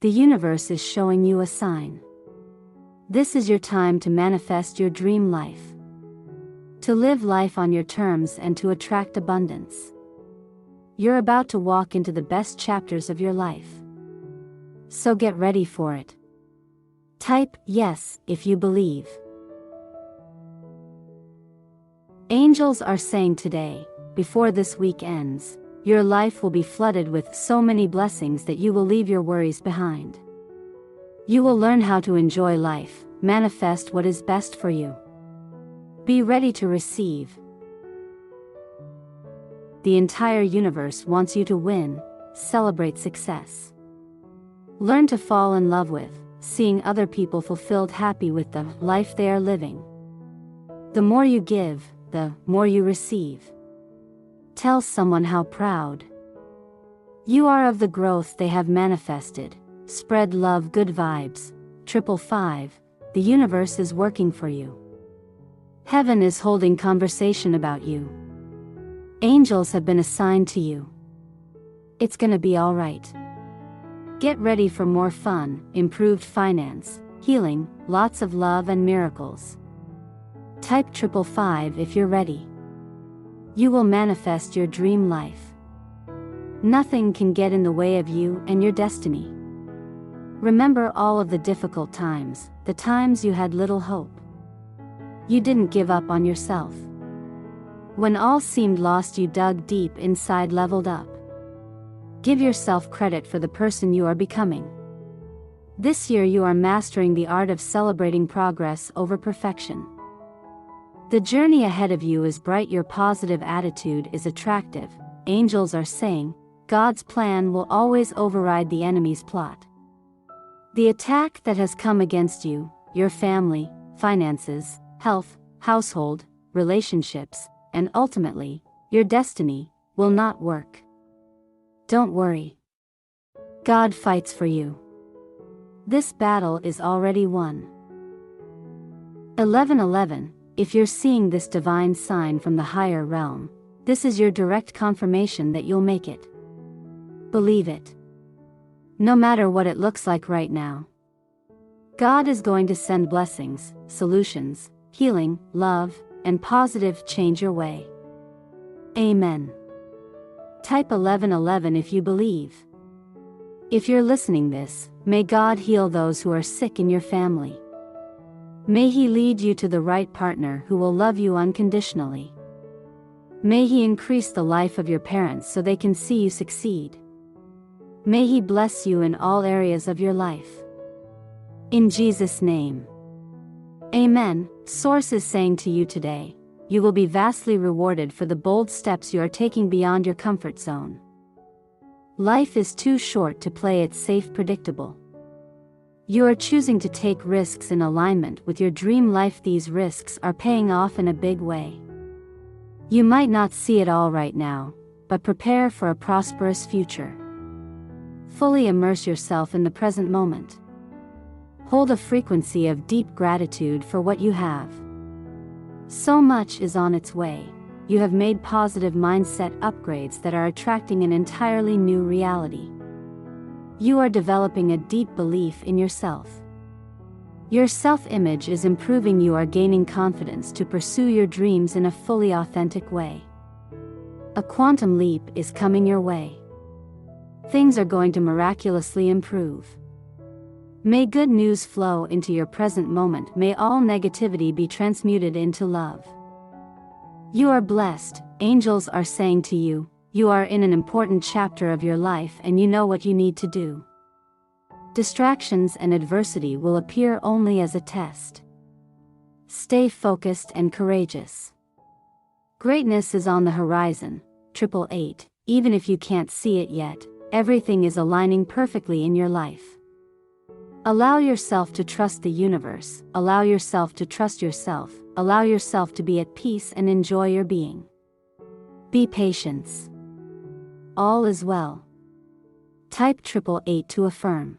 The universe is showing you a sign. This is your time to manifest your dream life. To live life on your terms and to attract abundance. You're about to walk into the best chapters of your life. So get ready for it. Type yes if you believe. Angels are saying today, before this week ends, your life will be flooded with so many blessings that you will leave your worries behind. You will learn how to enjoy life, manifest what is best for you. Be ready to receive. The entire universe wants you to win, celebrate success. Learn to fall in love with, seeing other people fulfilled, happy with the life they are living. The more you give, the more you receive. Tell someone how proud you are of the growth they have manifested. Spread love, good vibes. 555. The universe is working for you. Heaven is holding conversation about you. Angels have been assigned to you. It's gonna be alright. Get ready for more fun, improved finance, healing, lots of love and miracles. Type 555 if you're ready. You will manifest your dream life. Nothing can get in the way of you and your destiny. Remember all of the difficult times, the times you had little hope. You didn't give up on yourself. When all seemed lost, you dug deep inside, leveled up. Give yourself credit for the person you are becoming. This year you are mastering the art of celebrating progress over perfection. The journey ahead of you is bright, your positive attitude is attractive. Angels are saying, God's plan will always override the enemy's plot. The attack that has come against you, your family, finances, health, household, relationships, and ultimately, your destiny, will not work. Don't worry. God fights for you. This battle is already won. 1111. If you're seeing this divine sign from the higher realm, this is your direct confirmation that you'll make it. Believe it. No matter what it looks like right now. God is going to send blessings, solutions, healing, love, and positive change your way. Amen. Type 1111 if you believe. If you're listening this, may God heal those who are sick in your family. May He lead you to the right partner who will love you unconditionally. May He increase the life of your parents so they can see you succeed. May He bless you in all areas of your life. In Jesus' name. Amen. Source is saying to you today, you will be vastly rewarded for the bold steps you are taking beyond your comfort zone. Life is too short to play it safe, predictable. You are choosing to take risks in alignment with your dream life. These risks are paying off in a big way. You might not see it all right now, but prepare for a prosperous future. Fully immerse yourself in the present moment. Hold a frequency of deep gratitude for what you have. So much is on its way. You have made positive mindset upgrades that are attracting an entirely new reality. You are developing a deep belief in yourself. Your self-image is improving. You are gaining confidence to pursue your dreams in a fully authentic way. A quantum leap is coming your way. Things are going to miraculously improve. May good news flow into your present moment. May all negativity be transmuted into love. You are blessed. Angels are saying to you, you are in an important chapter of your life and you know what you need to do. Distractions and adversity will appear only as a test. Stay focused and courageous. Greatness is on the horizon. 888. Even if you can't see it yet, everything is aligning perfectly in your life. Allow yourself to trust the universe, allow yourself to trust yourself, allow yourself to be at peace and enjoy your being. Be patient. All is well. Type 888 to affirm.